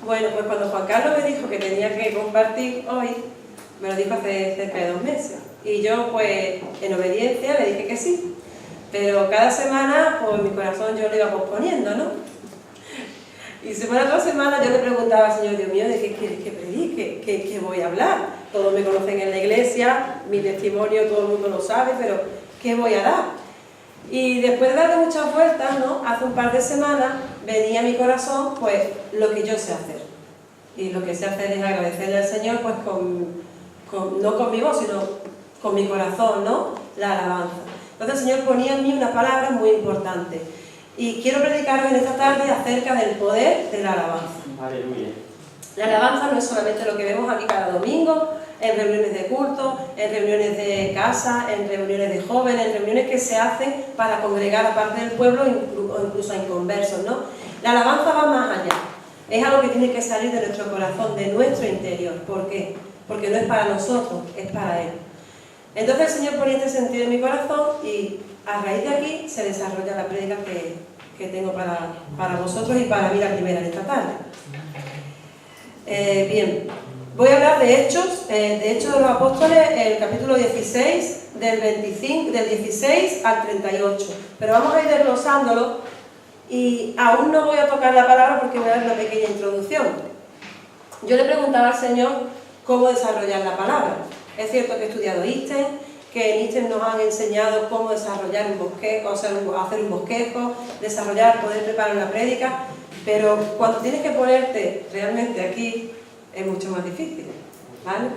Bueno, pues cuando Juan Carlos me dijo que tenía que compartir hoy, me lo dijo hace cerca de 2 meses. Y yo, pues, en obediencia le dije que sí. Pero cada semana, pues, mi corazón yo lo iba posponiendo, ¿no? Y semana tras semana yo le preguntaba al Señor, Dios mío, ¿de qué quieres que predique? ¿Qué voy a hablar? Todos me conocen en la iglesia, mi testimonio todo el mundo lo sabe, pero ¿qué voy a dar? Y después de darle muchas vueltas, ¿no? Hace un par de semanas venía a mi corazón, pues, lo que yo sé hacer. Y lo que sé hacer es agradecerle al Señor, pues, no con mi voz, sino con mi corazón, ¿no? La alabanza. Entonces el Señor ponía en mí una palabra muy importante. Y quiero predicaros en esta tarde acerca del poder de la alabanza. Aleluya. La alabanza no es solamente lo que vemos aquí cada domingo, en reuniones de culto, en reuniones de casa, en reuniones de jóvenes, en reuniones que se hacen para congregar a parte del pueblo o incluso a inconversos, ¿no? La alabanza va más allá. Es algo que tiene que salir de nuestro corazón, de nuestro interior. ¿Por qué? Porque no es para nosotros, es para Él. Entonces el Señor ponía este sentido en mi corazón y a raíz de aquí se desarrolla la prédica que tengo para vosotros y para mí la primera de esta tarde. Bien, voy a hablar de Hechos de los Apóstoles, el capítulo 16, del 16 al 38. Pero vamos a ir desglosándolo y aún no voy a tocar la palabra porque voy a dar una pequeña introducción. Yo le preguntaba al Señor cómo desarrollar la palabra. Es cierto que he estudiado ISTEN, que en ISTEN nos han enseñado cómo desarrollar un bosquejo, hacer un bosquejo, poder preparar una prédica, pero cuando tienes que ponerte realmente aquí es mucho más difícil, ¿vale?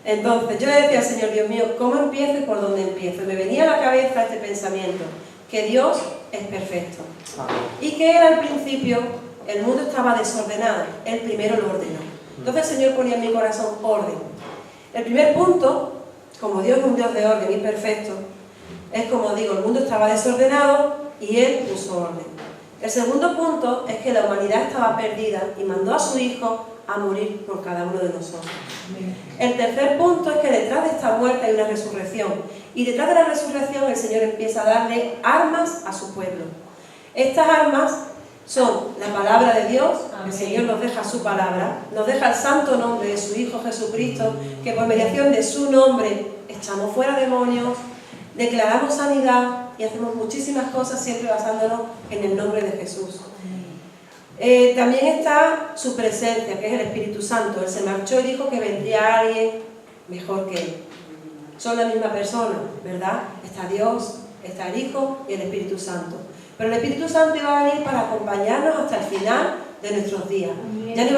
Entonces yo le decía al Señor, Dios mío, ¿cómo empiezo y por dónde empiezo? Y me venía a la cabeza este pensamiento, que Dios es perfecto y que Él al principio, el mundo estaba desordenado, Él primero lo ordenó. Entonces el Señor ponía en mi corazón orden. El primer punto, como Dios es un Dios de orden y perfecto, es como digo, el mundo estaba desordenado y Él puso orden. El segundo punto es que la humanidad estaba perdida y mandó a su Hijo a morir por cada uno de nosotros. El tercer punto es que detrás de esta muerte hay una resurrección y detrás de la resurrección el Señor empieza a darle armas a su pueblo. Estas armas son la palabra de Dios, el Señor nos deja su palabra, nos deja el santo nombre de su Hijo Jesucristo, que por mediación de su nombre echamos fuera demonios, declaramos sanidad y hacemos muchísimas cosas siempre basándonos en el nombre de Jesús. También está su presencia, que es el Espíritu Santo. Él se marchó y dijo que vendría alguien mejor que Él. Son la misma persona, ¿verdad? Está Dios, está el Hijo y el Espíritu Santo. Pero el Espíritu Santo iba a venir para acompañarnos hasta el final de nuestros días. Ya no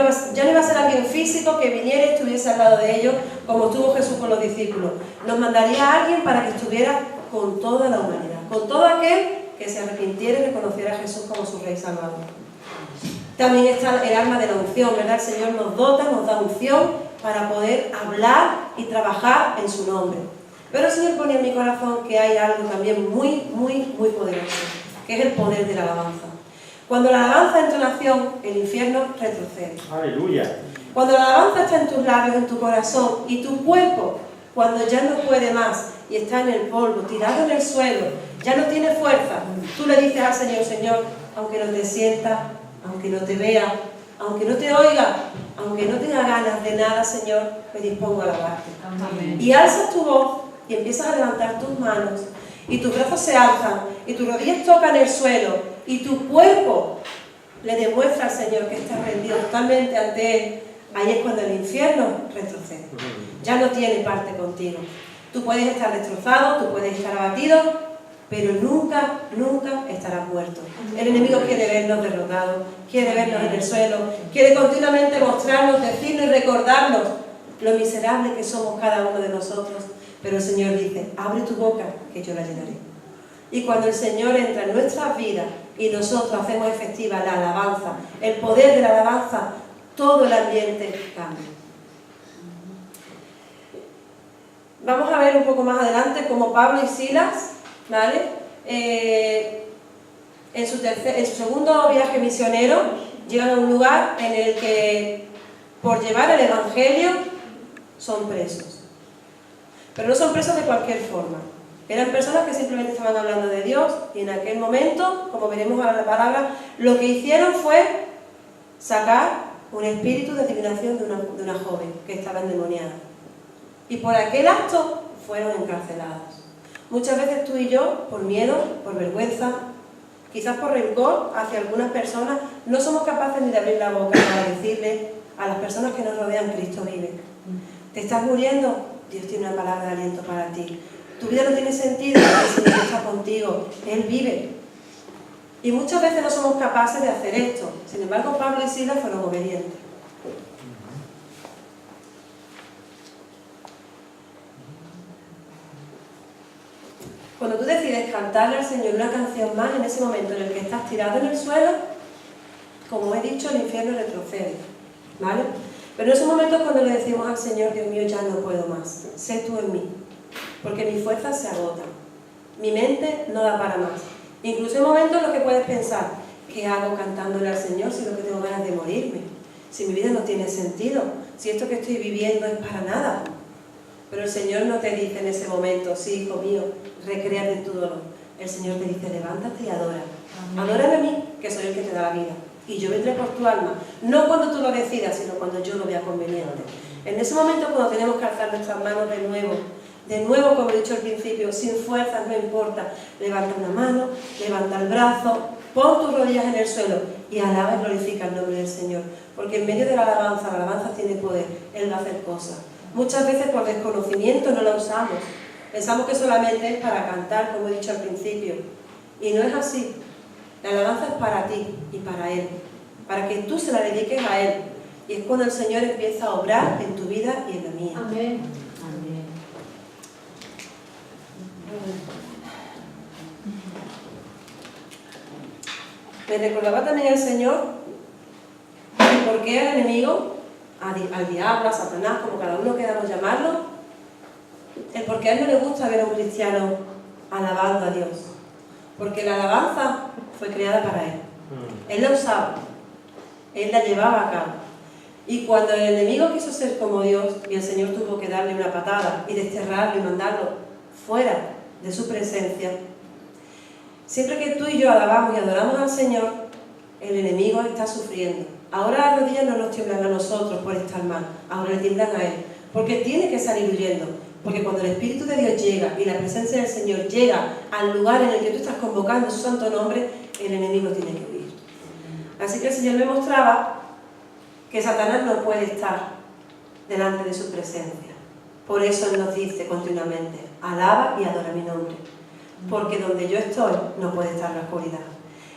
iba a ser alguien físico que viniera y estuviese al lado de ellos, como estuvo Jesús con los discípulos. Nos mandaría a alguien para que estuviera con toda la humanidad, con todo aquel que se arrepintiera y reconociera a Jesús como su Rey Salvador. También está el arma de la unción, ¿verdad? El Señor nos dota, nos da unción para poder hablar y trabajar en su nombre. Pero el Señor pone en mi corazón que hay algo también muy poderoso, que es el poder de la alabanza. Cuando la alabanza entra en acción, el infierno retrocede. Aleluya. Cuando la alabanza está en tus labios, en tu corazón, y tu cuerpo, cuando ya no puede más y está en el polvo, tirado en el suelo, ya no tiene fuerza, tú le dices al Señor, Señor, aunque no te sienta, aunque no te vea, aunque no te oiga, aunque no tenga ganas de nada, Señor, me dispongo a alabarte. Y alzas tu voz y empiezas a levantar tus manos, y tus brazos se alzan, y tus rodillas tocan el suelo, y tu cuerpo le demuestra al Señor que estás rendido totalmente ante Él. Ahí es cuando el infierno retrocede. Ya no tiene parte contigo. Tú puedes estar destrozado, tú puedes estar abatido, pero nunca estarás muerto. El enemigo quiere vernos derrotados, quiere vernos en el suelo, quiere continuamente mostrarnos, decirnos y recordarnos lo miserable que somos cada uno de nosotros. Pero el Señor dice, abre tu boca, que yo la llenaré. Y cuando el Señor entra en nuestras vidas y nosotros hacemos efectiva la alabanza, el poder de la alabanza, todo el ambiente cambia. Vamos a ver un poco más adelante cómo Pablo y Silas, ¿vale? En su segundo viaje misionero llegan a un lugar en el que por llevar el Evangelio son presos. Pero no son presos de cualquier forma. Eran personas que simplemente estaban hablando de Dios y en aquel momento, como veremos ahora en la palabra, lo que hicieron fue sacar un espíritu de adivinación de una joven que estaba endemoniada. Y por aquel acto fueron encarcelados. Muchas veces tú y yo, por miedo, por vergüenza, quizás por rencor hacia algunas personas, no somos capaces ni de abrir la boca para decirle a las personas que nos rodean: Cristo vive. ¿Te estás muriendo? Dios tiene una palabra de aliento para ti. Tu vida no tiene sentido, el Señor está contigo, Él vive. Y muchas veces no somos capaces de hacer esto. Sin embargo, Pablo y Silas fueron obedientes. Cuando tú decides cantarle al Señor una canción más, en ese momento en el que estás tirado en el suelo, como he dicho, el infierno retrocede, ¿vale? Pero en esos momentos cuando le decimos al Señor: Dios mío, ya no puedo más, sé tú en mí, porque mis fuerzas se agotan, mi mente no da para más. Incluso hay momentos en los que puedes pensar: ¿qué hago cantándole al Señor si lo que tengo ganas de morirme? Si mi vida no tiene sentido, si esto que estoy viviendo es para nada. Pero el Señor no te dice en ese momento: sí, hijo mío, recréate en tu dolor. El Señor te dice: levántate y adora. Adórame a mí, que soy el que te da la vida. Y yo vendré por tu alma. No cuando tú lo decidas, sino cuando yo lo vea conveniente. En ese momento, cuando tenemos que alzar nuestras manos de nuevo, como he dicho al principio, sin fuerzas, no importa. Levanta una mano, levanta el brazo, pon tus rodillas en el suelo y alaba y glorifica el nombre del Señor. Porque en medio de la alabanza tiene poder. Él va a hacer cosas. Muchas veces por desconocimiento no la usamos. Pensamos que solamente es para cantar, como he dicho al principio. Y no es así. La alabanza es para ti y para Él. Para que tú se la dediques a Él. Y es cuando el Señor empieza a obrar en tu vida y en la mía. Amén. Me recordaba también el Señor por qué al enemigo, al diablo, a Satanás, como cada uno queramos llamarlo, el por qué a él no le gusta ver a un cristiano alabando a Dios. Porque la alabanza fue creada para él. Él la usaba, él la llevaba a cabo. Y cuando el enemigo quiso ser como Dios y el Señor tuvo que darle una patada y desterrarlo y mandarlo fuera de su presencia, siempre que tú y yo alabamos y adoramos al Señor, el enemigo está sufriendo. Ahora las rodillas no nos tiemblan a nosotros por estar mal, ahora le tiemblan a Él, porque tiene que salir huyendo. Porque cuando el Espíritu de Dios llega y la presencia del Señor llega al lugar en el que tú estás convocando su santo nombre, el enemigo tiene que huir. Así que el Señor me mostraba que Satanás no puede estar delante de su presencia. Por eso Él nos dice continuamente: alaba y adora mi nombre. Porque donde yo estoy no puede estar la oscuridad.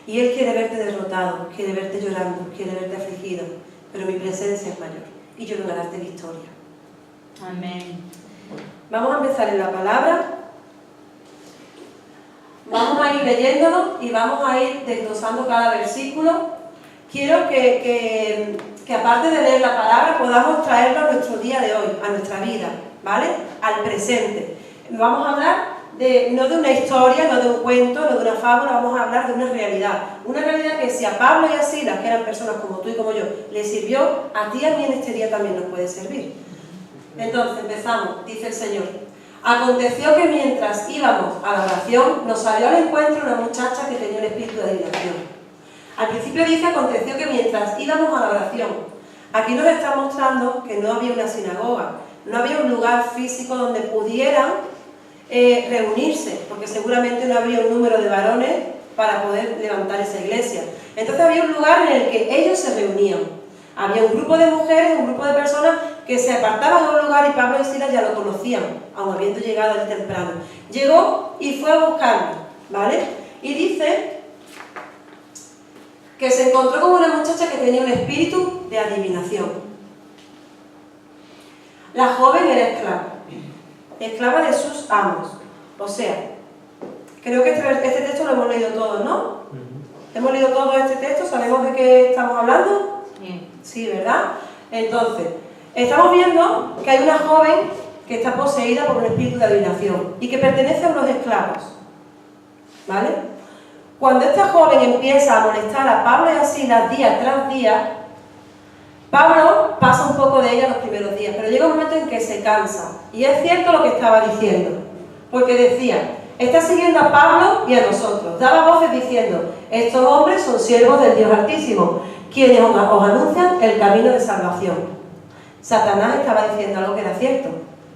Y Él quiere verte derrotado, quiere verte llorando, quiere verte afligido, pero mi presencia es mayor y yo vengo a darte victoria. Amén. Vamos a empezar en la palabra, vamos a ir leyéndolo y vamos a ir desglosando cada versículo. Quiero que aparte de leer la palabra podamos traerlo a nuestro día de hoy, a nuestra vida, ¿vale? Al presente. Vamos a hablar no de una historia, no de un cuento, no de una fábula, vamos a hablar de una realidad que si a Pablo y a Silas, que eran personas como tú y como yo, les sirvió, a ti y a mí en este día también nos puede servir. Entonces empezamos, dice el Señor: aconteció que mientras íbamos a la oración, nos salió al encuentro una muchacha que tenía un espíritu de adivinación. Al principio dice: aconteció que mientras íbamos a la oración. Aquí nos está mostrando que no había una sinagoga, no había un lugar físico donde pudieran reunirse, porque seguramente no habría un número de varones para poder levantar esa iglesia. Entonces había un lugar en el que ellos se reunían. Había un grupo de mujeres, un grupo de personas que se apartaban de un lugar, y Pablo y Silas ya lo conocían, aun habiendo llegado él temprano. Llegó y fue a buscarlo, ¿vale? Y dice que se encontró con una muchacha que tenía un espíritu de adivinación. La joven era esclava de sus amos. O sea, creo que este texto lo hemos leído todos, ¿no? ¿Hemos leído todo este texto? ¿Sabemos de qué estamos hablando? Sí, ¿verdad? Entonces, estamos viendo que hay una joven que está poseída por un espíritu de adivinación y que pertenece a unos esclavos, ¿vale? Cuando esta joven empieza a molestar a Pablo y a Silas día tras día, Pablo pasa un poco de ella los primeros días, pero llega un momento en que se cansa. Y es cierto lo que estaba diciendo, porque decía: está siguiendo a Pablo y a nosotros. Daba voces diciendo: estos hombres son siervos del Dios Altísimo, quienes os anuncian el camino de salvación. Satanás estaba diciendo algo que era cierto,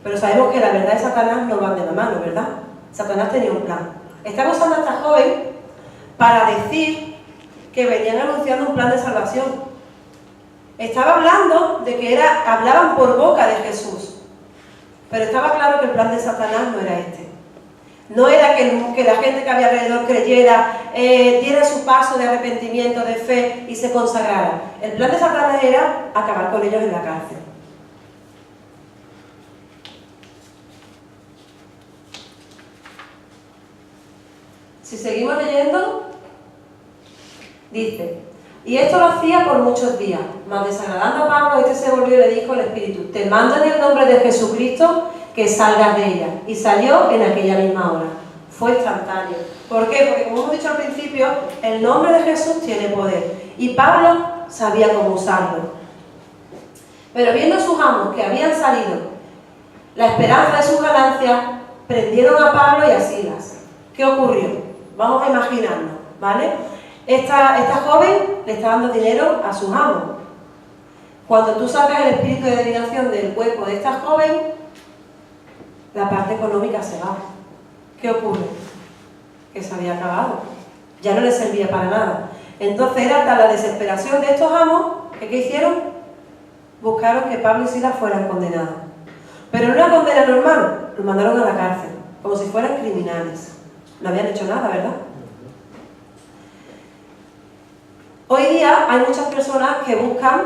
pero sabemos que la verdad y Satanás no van de la mano, ¿verdad? Satanás tenía un plan. Estaba usando a esta joven para decir que venían anunciando un plan de salvación. Estaba hablando de que hablaban por boca de Jesús, pero estaba claro que el plan de Satanás no era este. No era que la gente que había alrededor creyera, diera su paso de arrepentimiento, de fe y se consagrara. El plan de Satanás era acabar con ellos en la cárcel. Si seguimos leyendo, dice: y esto lo hacía por muchos días, mas desagradando a Pablo, este se volvió y le dijo al Espíritu: te mando en el nombre de Jesucristo que salgas de ella. Y salió en aquella misma hora. Fue instantáneo. ¿Por qué? Porque, como hemos dicho al principio, el nombre de Jesús tiene poder. Y Pablo sabía cómo usarlo. Pero viendo sus amos que habían salido, la esperanza de sus ganancias, prendieron a Pablo y a Silas. ¿Qué ocurrió? Vamos a imaginarnos, ¿vale? Esta joven le está dando dinero a sus amos. Cuando tú sacas el espíritu de adivinación del cuerpo de esta joven, la parte económica se va. ¿Qué ocurre? Que se había acabado. Ya no le servía para nada. Entonces era tal la desesperación de estos amos que ¿qué hicieron? Buscaron que Pablo y Silas fueran condenados. Pero no una condena normal, los mandaron a la cárcel, como si fueran criminales. No habían hecho nada, ¿verdad? Hoy día hay muchas personas que buscan,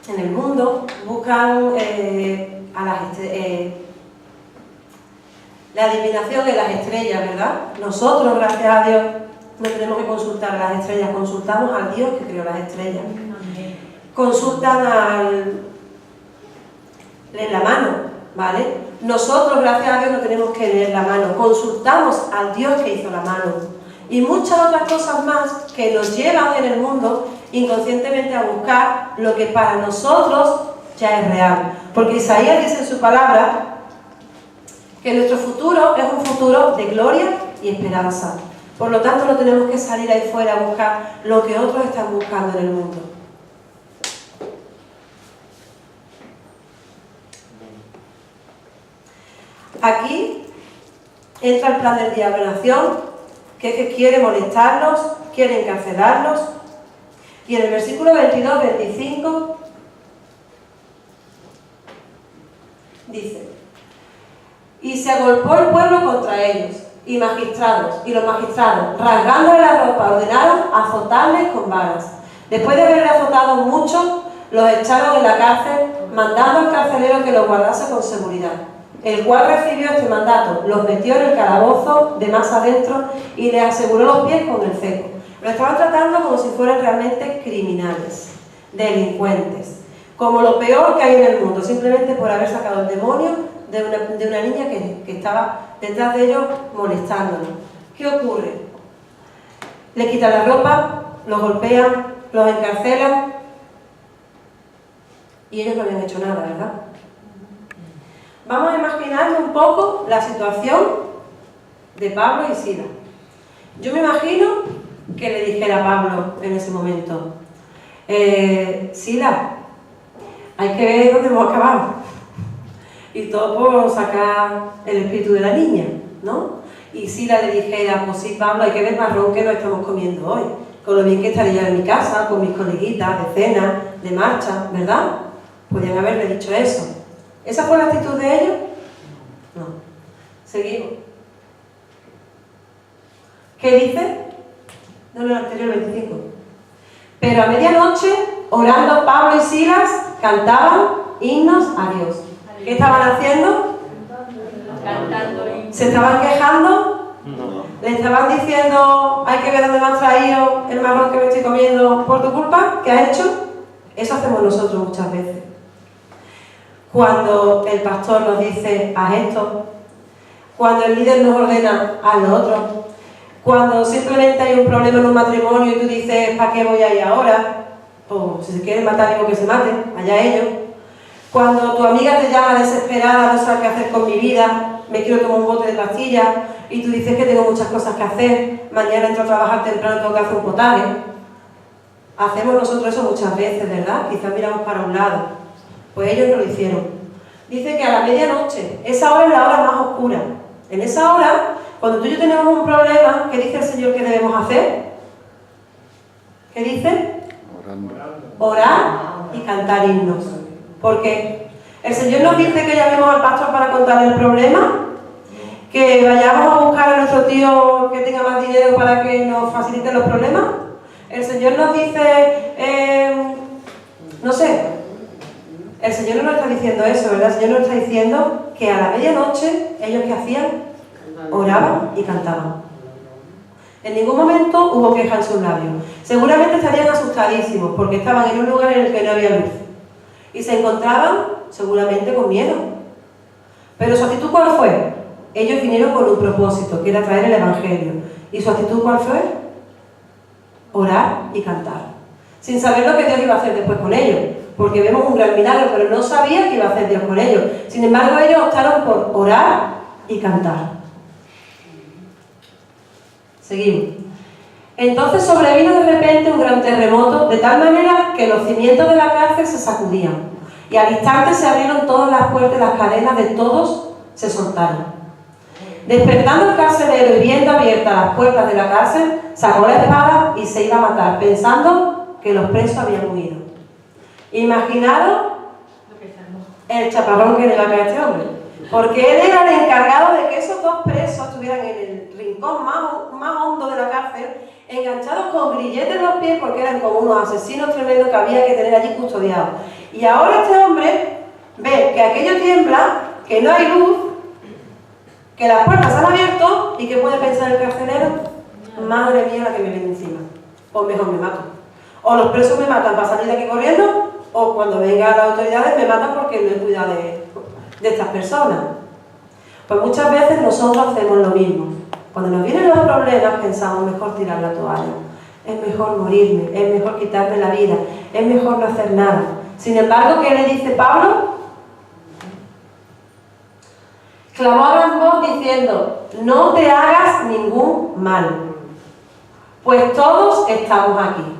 en el mundo, buscan la adivinación de las estrellas, ¿verdad? Nosotros, gracias a Dios, no tenemos que consultar a las estrellas, consultamos al Dios que creó las estrellas. Consultan leer la mano, ¿vale? Nosotros, gracias a Dios, no tenemos que leer la mano, consultamos al Dios que hizo la mano. Y muchas otras cosas más que nos llevan en el mundo inconscientemente a buscar lo que para nosotros ya es real. Porque Isaías dice en su palabra que nuestro futuro es un futuro de gloria y esperanza. Por lo tanto, no tenemos que salir ahí fuera a buscar lo que otros están buscando en el mundo. Aquí entra el plan del diablo en acción, que es que quiere molestarlos, quiere encarcelarlos. Y en el versículo 22-25 dice: y se agolpó el pueblo contra ellos, y los magistrados, rasgándole la ropa, ordenaron azotarles con varas. Después de haberle azotado mucho, los echaron en la cárcel, mandando al carcelero que los guardase con seguridad, el cual recibió este mandato, los metió en el calabozo de más adentro y les aseguró los pies con el cepo. Lo estaban tratando como si fueran realmente criminales, delincuentes, como lo peor que hay en el mundo, simplemente por haber sacado el demonio de una niña que estaba detrás de ellos molestándolos. ¿Qué ocurre? Le quitan la ropa, los golpean, los encarcelan y ellos no habían hecho nada, ¿verdad? Vamos a imaginarnos un poco la situación de Pablo y Silas. Yo me imagino que le dijera a Pablo en ese momento: Silas, hay que ver dónde hemos acabado. Y todo por sacar el espíritu de la niña, ¿no? Y Silas le dijera: pues sí, Pablo, hay que ver el marrón que nos estamos comiendo hoy, con lo bien que estaría en mi casa, con mis coleguitas, de cena, de marcha, ¿verdad? Podrían haberle dicho eso. ¿Esa fue la actitud de ellos? No. Seguimos. ¿Qué dice? No, el anterior 25. Pero a medianoche, orando Pablo y Silas, cantaban himnos a Dios. ¿Qué estaban haciendo? Cantando. ¿Se estaban quejando? No. ¿Le estaban diciendo: hay que ver dónde me has traído el marrón que me estoy comiendo por tu culpa? ¿Qué has hecho? Eso hacemos nosotros muchas veces. Cuando el pastor nos dice: haz esto. Cuando el líder nos ordena: haz lo otro. Cuando simplemente hay un problema en un matrimonio y tú dices: ¿para qué voy a ir ahora? O si se quieren matar, digo que se maten, allá ellos. Cuando tu amiga te llama desesperada: no sabes qué hacer con mi vida, me quiero tomar un bote de pastillas, y tú dices que tengo muchas cosas que hacer, mañana entro a trabajar temprano, tengo que hacer un potaje. Hacemos nosotros eso muchas veces, ¿verdad? Quizás miramos para un lado. Pues ellos no lo hicieron. Dice que a la medianoche, esa hora es la hora más oscura. En esa hora, cuando tú y yo tenemos un problema, ¿qué dice el Señor que debemos hacer? ¿Qué dice? Orar y cantar himnos. ¿Por qué? El Señor nos dice que llamemos al pastor para contar el problema, que vayamos a buscar a nuestro tío que tenga más dinero para que nos facilite los problemas. El Señor nos dice, no sé, el Señor no nos está diciendo eso, ¿verdad? El Señor nos está diciendo que a la medianoche, ¿ellos qué hacían? Oraban y cantaban. En ningún momento hubo queja en sus labios. Seguramente estarían asustadísimos porque estaban en un lugar en el que no había luz. Y se encontraban seguramente con miedo. Pero su actitud, ¿cuál fue? Ellos vinieron con un propósito, que era traer el Evangelio. ¿Y su actitud cuál fue? Orar y cantar. Sin saber lo que Dios iba a hacer después con ellos. Porque vemos un gran milagro, pero no sabía qué iba a hacer Dios con ellos. Sin embargo, ellos optaron por orar y cantar. Seguimos. Entonces sobrevino de repente un gran terremoto, de tal manera que los cimientos de la cárcel se sacudían. Y al instante se abrieron todas las puertas y las cadenas de todos se soltaron. Despertando el carcelero y viendo abiertas las puertas de la cárcel, sacó la espada y se iba a matar, pensando que los presos habían huido. Imaginaros el chaparrón que le iba a caer a este hombre. Porque él era el encargado de que esos dos presos estuvieran en el rincón más hondo de la cárcel, enganchados con grilletes en los pies, porque eran como unos asesinos tremendos que había que tener allí custodiados. Y ahora este hombre ve que aquello tiembla, que no hay luz, que las puertas se han abierto, y ¿qué puede pensar el carcelero? Madre mía, la que me viene encima. O mejor me mato. O los presos me matan para salir de aquí corriendo, o cuando vengan las autoridades me matan porque no he cuidado de estas personas. Pues muchas veces nosotros hacemos lo mismo. Cuando nos vienen los problemas pensamos mejor tirar la toalla, es mejor morirme, es mejor quitarme la vida, es mejor no hacer nada. Sin embargo, ¿qué le dice Pablo? Clamó a gran voz diciendo: no te hagas ningún mal, pues todos estamos aquí.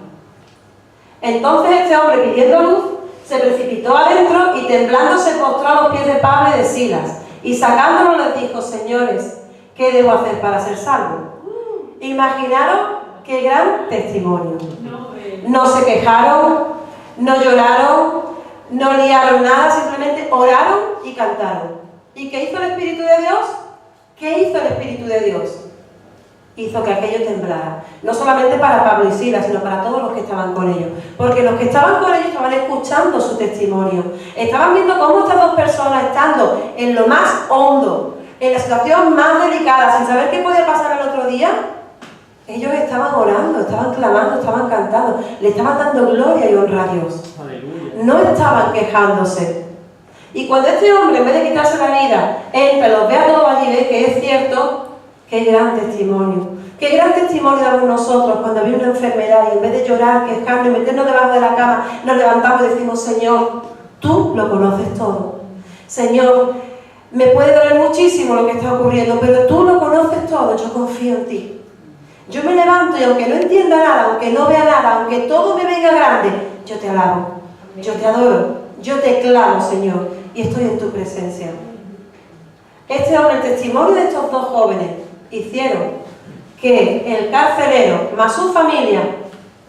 Entonces este hombre, pidiendo luz, se precipitó adentro y temblando se postró a los pies de Pablo y de Silas, y sacándolo les dijo: señores, ¿qué debo hacer para ser salvo? Imaginaros qué gran testimonio. No se quejaron, no lloraron, no liaron nada, simplemente oraron y cantaron. ¿Y qué hizo el Espíritu de Dios? ¿Qué hizo el Espíritu de Dios? Hizo que aquello temblara, no solamente para Pablo y Silas, sino para todos los que estaban con ellos, porque los que estaban con ellos estaban escuchando su testimonio, estaban viendo cómo estas dos personas, estando en lo más hondo, en la situación más delicada, sin saber qué podía pasar al otro día, ellos estaban orando, estaban clamando, estaban cantando, le estaban dando gloria y honra a Dios. Aleluya. No estaban quejándose. Y cuando este hombre, en vez de quitarse la vida, entra, los ve a todos allí, ve que es cierto. ¡Qué gran testimonio! ¡Qué gran testimonio damos nosotros cuando hay una enfermedad y en vez de llorar, quejarnos y meternos debajo de la cama, nos levantamos y decimos: Señor, tú lo conoces todo. Señor, me puede doler muchísimo lo que está ocurriendo, pero tú lo conoces todo, yo confío en ti. Yo me levanto y aunque no entienda nada, aunque no vea nada, aunque todo me venga grande, yo te alabo, yo te adoro, yo te clamo, Señor, y estoy en tu presencia. Este hombre, el testimonio de estos dos jóvenes, hicieron que el carcelero más su familia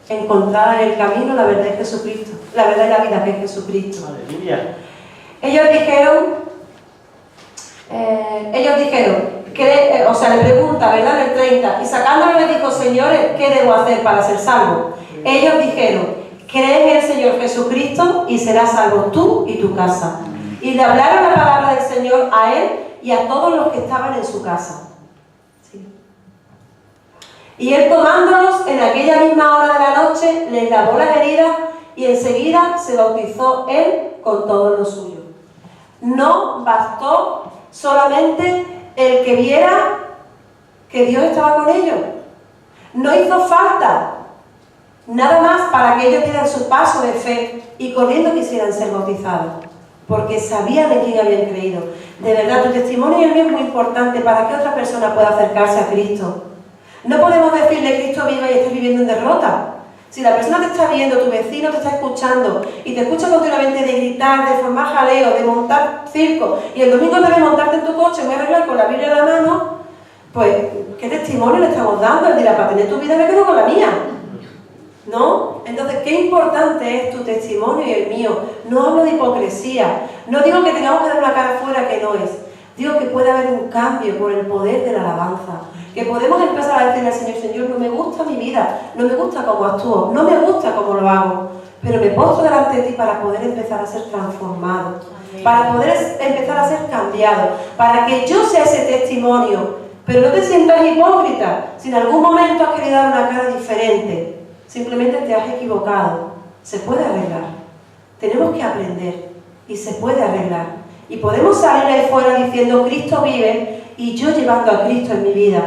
encontraran el camino, la verdad es Jesucristo, la verdad y la vida que es Jesucristo. Aleluya. Ellos dijeron, o sea, le pregunta, ¿verdad? En el 30, y sacándolo le dijo: señores, ¿qué debo hacer para ser salvo? Ellos dijeron: cree en el Señor Jesucristo y serás salvo tú y tu casa. Y le hablaron la palabra del Señor a él y a todos los que estaban en su casa. Y él, tomándolos en aquella misma hora de la noche, les lavó las heridas y enseguida se bautizó él con todos los suyos. No bastó solamente el que viera que Dios estaba con ellos. No hizo falta nada más para que ellos dieran su paso de fe y corriendo quisieran ser bautizados, porque sabían en quién habían creído. De verdad, tu testimonio y el mío es muy importante para que otra persona pueda acercarse a Cristo. No podemos decirle: Cristo viva y estés viviendo en derrota. Si la persona te está viendo, tu vecino te está escuchando y te escucha continuamente de gritar, de formar jaleo, de montar circo y el domingo te ves montarte en tu coche, voy a arreglar con la Biblia en la mano, pues, ¿qué testimonio le estamos dando? Él dirá, para tener tu vida me quedo con la mía, ¿no? Entonces, qué importante es tu testimonio y el mío. No hablo de hipocresía, no digo que tengamos que dar una cara fuera que no es, digo que puede haber un cambio por el poder de la alabanza. Que podemos empezar a decirle al Señor, Señor, no me gusta mi vida, no me gusta cómo actúo, no me gusta cómo lo hago, pero me postro delante de ti para poder empezar a ser transformado, para poder empezar a ser cambiado, para que yo sea ese testimonio, pero no te sientas hipócrita, si en algún momento has querido dar una cara diferente, simplemente te has equivocado, se puede arreglar, tenemos que aprender y se puede arreglar, y podemos salir ahí fuera diciendo, Cristo vive, y yo llevando a Cristo en mi vida,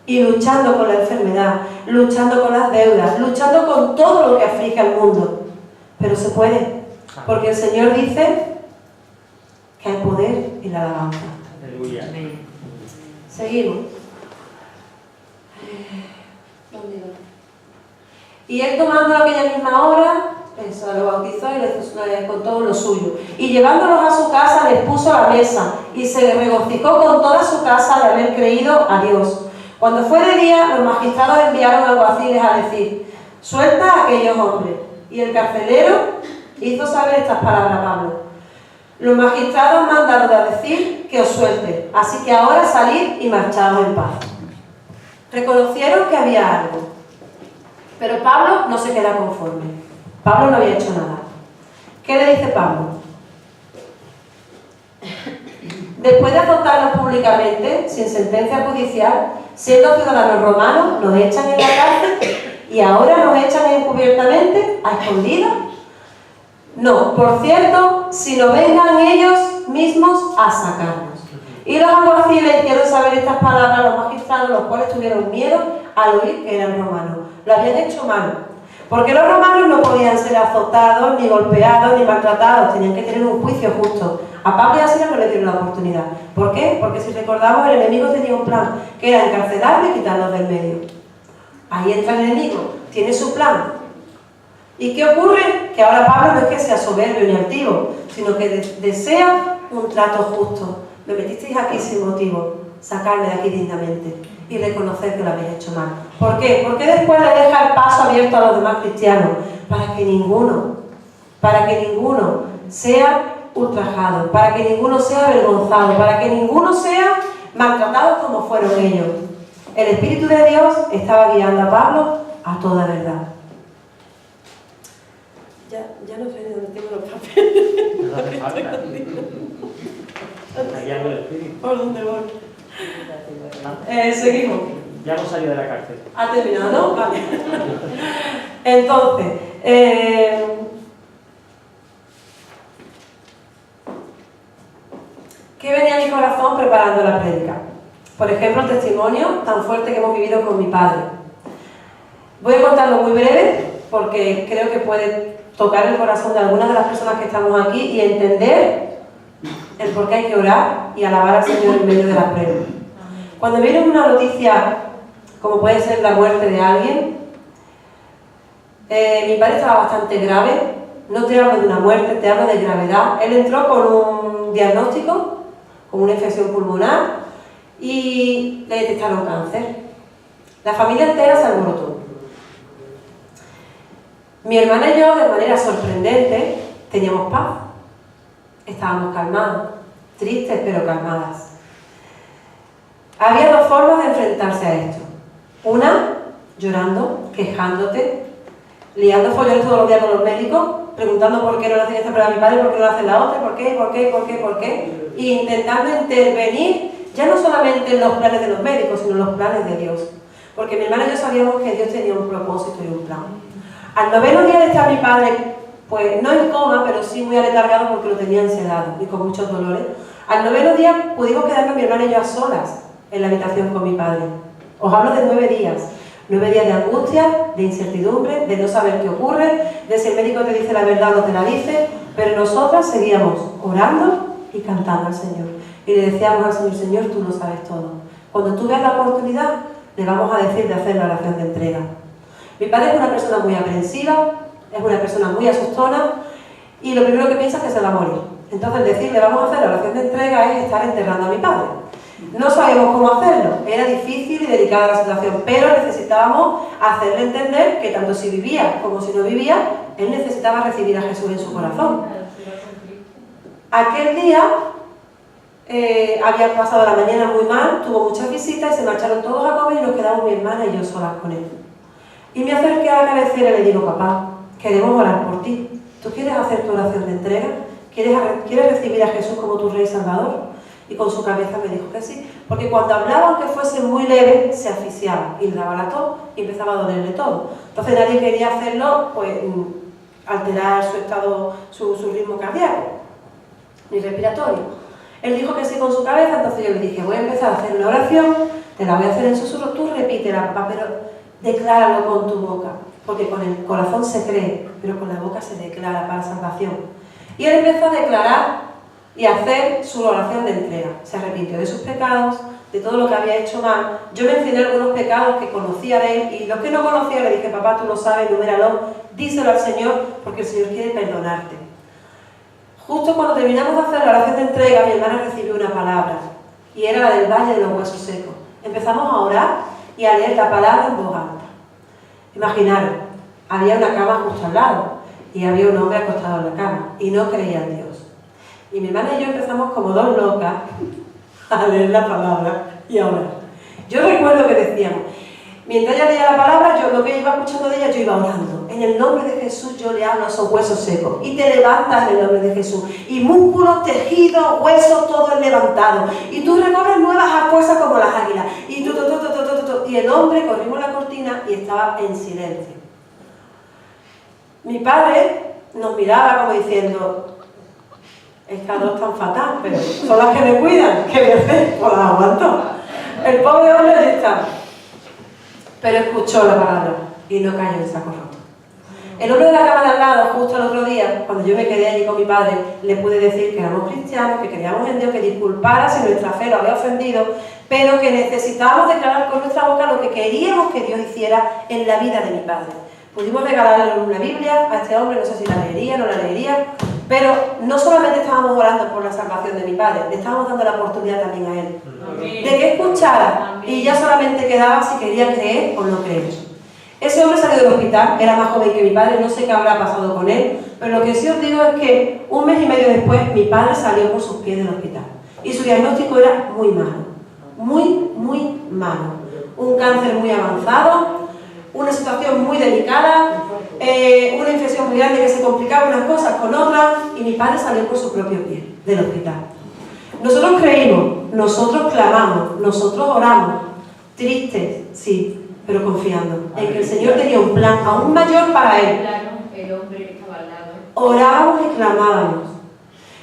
y luchando con la enfermedad, luchando con las deudas, luchando con todo lo que aflige al mundo. Pero se puede, porque el Señor dice que hay poder en la alabanza. Aleluya. Seguimos. Y él tomando aquella misma hora, eso, lo bautizó y les contó lo suyo. Y llevándolos a su casa les puso a la mesa y se regocijó con toda su casa de haber creído a Dios. Cuando fue de día, los magistrados enviaron alguaciles a decir, suelta a aquellos hombres. Y el carcelero hizo saber estas palabras a Pablo. Los magistrados mandaron a decir que os suelte, así que ahora salid y marchaos en paz. Reconocieron que había algo, pero Pablo no se queda conforme. Pablo no había hecho nada. ¿Qué le dice Pablo? Después de azotarlos públicamente, sin sentencia judicial, siendo ciudadanos romanos, nos echan en la cárcel y ahora nos echan encubiertamente, a escondidas. No, por cierto, sino vengan ellos mismos a sacarnos. Y los alguaciles hicieron saber estas palabras a los magistrados, los cuales tuvieron miedo al oír que eran romanos. Lo habían hecho mal. Porque los romanos no podían ser azotados, ni golpeados, ni maltratados, tenían que tener un juicio justo. A Pablo y a Silas no le dieron la oportunidad. ¿Por qué? Porque si recordamos, el enemigo tenía un plan, que era encarcelarlos y quitarlos del medio. Ahí entra el enemigo, tiene su plan. ¿Y qué ocurre? Que ahora Pablo no es que sea soberbio ni altivo, sino que desea un trato justo. Me metisteis aquí sin motivo, sacarme de aquí dignamente y reconocer que lo habéis hecho mal. ¿Por qué? Porque después le deja el paso abierto a los demás cristianos, para que ninguno sea ultrajado, para que ninguno sea avergonzado, para que ninguno sea maltratado como fueron ellos. El Espíritu de Dios estaba guiando a Pablo a toda verdad. Ya no sé ni dónde tengo los papeles. No hace falta. Está guiando el Espíritu. ¿Por dónde voy? Seguimos. Ya hemos salido de la cárcel. ¿Ha terminado, no? Vale. Entonces, ¿qué venía a mi corazón preparando la prédica? Por ejemplo, el testimonio tan fuerte que hemos vivido con mi padre. Voy a contarlo muy breve, porque creo que puede tocar el corazón de algunas de las personas que estamos aquí y entender el por qué hay que orar y alabar al Señor en medio de la prueba. Cuando viene una noticia, como puede ser la muerte de alguien, mi padre estaba bastante grave, no te hablo de una muerte, te hablo de gravedad. Él entró con un diagnóstico, con una infección pulmonar y le detectaron cáncer. La familia entera se alborotó. Mi hermana y yo, de manera sorprendente, teníamos paz. Estábamos calmados, tristes pero calmadas. Había dos formas de enfrentarse a esto. Una, llorando, quejándote, liando follones todos los días con los médicos, preguntando por qué no le hacen esta prueba a mi padre, por qué no le hacen la otra, por qué, e intentando intervenir ya no solamente en los planes de los médicos, sino en los planes de Dios. Porque mi hermana y yo sabíamos que Dios tenía un propósito y un plan. Al noveno día de estar mi padre, pues no en coma, pero sí muy aletargado porque lo tenían sedado y con muchos dolores, al noveno día pudimos quedarnos mi hermana y yo a solas en la habitación con mi padre. Os hablo de 9 días. 9 días de angustia, de incertidumbre, de no saber qué ocurre, de si el médico te dice la verdad o no te la dice, pero nosotras seguíamos orando y cantando al Señor. Y le decíamos al Señor, Señor, tú lo sabes todo. Cuando tú veas la oportunidad, le vamos a decir de hacer la oración de entrega. Mi padre es una persona muy aprensiva, es una persona muy asustona y lo primero que piensa es que se va a morir. Entonces decirle vamos a hacer la oración de entrega es estar enterrando a mi padre. No sabíamos cómo hacerlo, era difícil y delicada la situación, pero necesitábamos hacerle entender que tanto si vivía como si no vivía, él necesitaba recibir a Jesús en su corazón. Aquel día había pasado la mañana muy mal, tuvo muchas visitas y se marcharon todos a comer y nos quedamos mi hermana y yo solas con él. Y me acerqué a la cabecera y le digo, papá, queremos orar por ti. ¿Tú quieres hacer tu oración de entrega? ¿Quieres recibir a Jesús como tu Rey Salvador? Y con su cabeza me dijo que sí, porque cuando hablaba, aunque fuese muy leve, se asfixiaba y le daba la tos y empezaba a dolerle todo. Entonces nadie quería hacerlo, pues alterar su estado, su ritmo cardíaco, ni respiratorio. Él dijo que sí con su cabeza, entonces yo le dije, voy a empezar a hacer una oración, te la voy a hacer en susurro, tú repítela, papá, pero decláralo con tu boca, porque con el corazón se cree, pero con la boca se declara para salvación. Y él empezó a declarar y hacer su oración de entrega. Se arrepintió de sus pecados, de todo lo que había hecho mal. Yo mencioné algunos pecados que conocía de él y los que no conocía le dije, papá, tú lo sabes, numéralo, díselo al Señor, porque el Señor quiere perdonarte. Justo cuando terminamos de hacer la oración de entrega, mi hermana recibió una palabra y era la del Valle de los Huesos Secos. Empezamos a orar y a leer la palabra en voz alta. Imaginaros, había una cama justo al lado y había un hombre acostado en la cama y no creía en Dios. Y mi hermana y yo empezamos como dos locas a leer la palabra y a orar. Yo recuerdo que decíamos, mientras ella leía la palabra, yo lo que iba escuchando de ella, yo iba orando. En el nombre de Jesús yo le hablo a esos huesos secos. Y te levantas en el nombre de Jesús. Y músculos, tejidos, huesos, todo es levantado. Y tú recobras nuevas fuerzas como las águilas. Y el hombre corrimos la cortina y estaba en silencio. Mi padre nos miraba como diciendo, estas dos están fatal, pero son las que me cuidan, ¿qué voy a hacer? Pues las aguanto. El pobre hombre ya está. Pero escuchó la palabra y no cayó en saco roto. El hombre de la cama de al lado, justo el otro día, cuando yo me quedé allí con mi padre, le pude decir que éramos cristianos, que creíamos en Dios, que disculpara si nuestra fe lo había ofendido, pero que necesitábamos declarar con nuestra boca lo que queríamos que Dios hiciera en la vida de mi padre. Pudimos regalarle una Biblia a este hombre, no sé si la leería, no la leería, pero no solamente estábamos orando por la salvación de mi padre, le estábamos dando la oportunidad también a él. Amén. De que escuchara. Amén. Y ya solamente quedaba si quería creer o no creer. Ese hombre salió del hospital, era más joven que mi padre, no sé qué habrá pasado con él, pero lo que sí os digo es que un mes y medio después mi padre salió por sus pies del hospital. Y su diagnóstico era muy malo, muy malo. Un cáncer muy avanzado, una situación muy delicada, una infección muy grande que se complicaba unas cosas con otras, y mi padre salió por su propio pie del hospital. Nosotros creímos, nosotros clamamos, nosotros oramos, tristes, sí, pero confiando en que el Señor tenía un plan aún mayor para él. El hombre estaba al lado. Orábamos y clamábamos.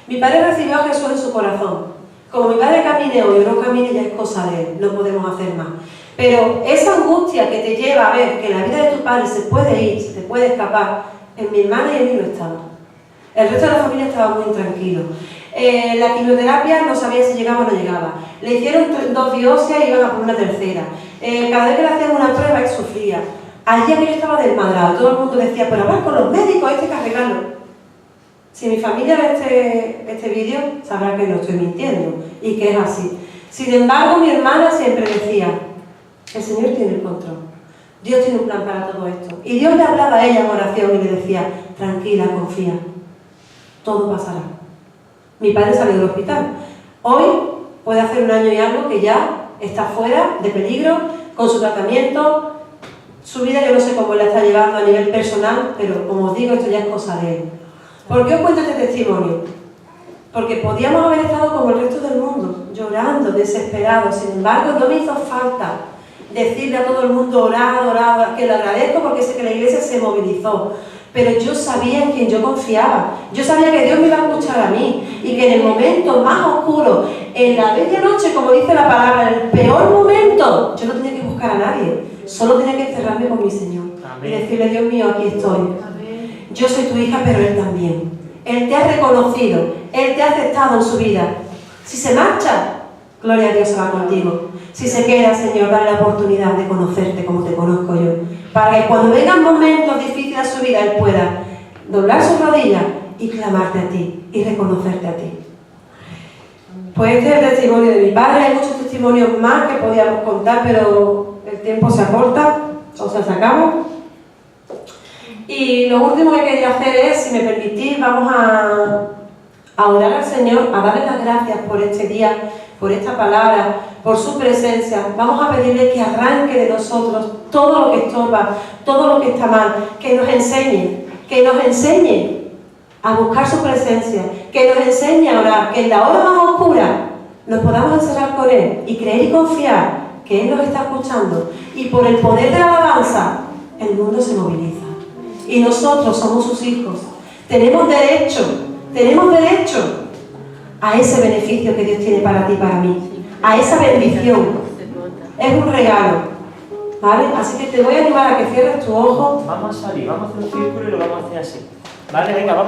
Mi padre recibió a Jesús en su corazón. Como mi padre camine hoy o no camine, ya es cosa de él, no podemos hacer más. Pero esa angustia que te lleva a ver que la vida de tu padre se puede ir, se te puede escapar, en mi hermana y en mí no estaba. El resto de la familia estaba muy tranquilo. La quimioterapia no sabía si llegaba o no llegaba. Le hicieron 2 biopsias y iban a por una tercera. Cada vez que le hacían una prueba, él sufría. Allí aquello estaba desmadrado. Todo el mundo decía, pero hablar con los médicos, hay que arreglarlo. Si mi familia ve este vídeo, sabrá que no estoy mintiendo y que es así. Sin embargo, mi hermana siempre decía, el Señor tiene el control. Dios tiene un plan para todo esto. Y Dios le hablaba a ella en oración y le decía, tranquila, confía, todo pasará. Mi padre salió del hospital. Hoy puede hacer 1 año y algo que ya está fuera de peligro, con su tratamiento. Su vida yo no sé cómo la está llevando a nivel personal, pero como os digo, esto ya es cosa de él. ¿Por qué os cuento este testimonio? Porque podíamos haber estado como el resto del mundo, llorando, desesperados. Sin embargo, no me hizo falta decirle a todo el mundo, orad, que lo agradezco porque sé que la iglesia se movilizó. Pero yo sabía en quien yo confiaba. Yo sabía que Dios me iba a escuchar a mí y que en el momento más oscuro, en la medianoche, como dice la palabra, en el peor momento, yo no tenía que buscar a nadie. Solo tenía que encerrarme con mi Señor. Amén. Y decirle, Dios mío, aquí estoy. Amén. Yo soy tu hija, pero Él también. Él te ha reconocido, Él te ha aceptado en su vida. Si se marcha, gloria a Dios, va contigo. Si se queda, Señor, dale la oportunidad de conocerte como te conozco yo. para que cuando vengan momentos difíciles a su vida, Él pueda doblar sus rodillas y clamarte a ti y reconocerte a ti. Pues este es el testimonio de mi padre. Hay muchos testimonios más que podíamos contar, pero el tiempo se acorta, o sea, se acabó. Y lo último que quería hacer es, si me permitís, vamos a orar al Señor, a darle las gracias por este día, por esta palabra, por su presencia. Vamos a pedirle que arranque de nosotros todo lo que estorba, todo lo que está mal, que nos enseñe a buscar su presencia, que nos enseñe a orar, que en la hora más oscura nos podamos encerrar con Él y creer y confiar que Él nos está escuchando. Y por el poder de la alabanza, el mundo se moviliza. Y nosotros somos sus hijos. Tenemos derecho a ese beneficio que Dios tiene para ti y para mí, a esa bendición. Es un regalo, ¿vale? Así que te voy a animar a que cierres tu ojo. Vamos a salir, vamos a hacer un círculo y lo vamos a hacer así. Vale, venga, vamos.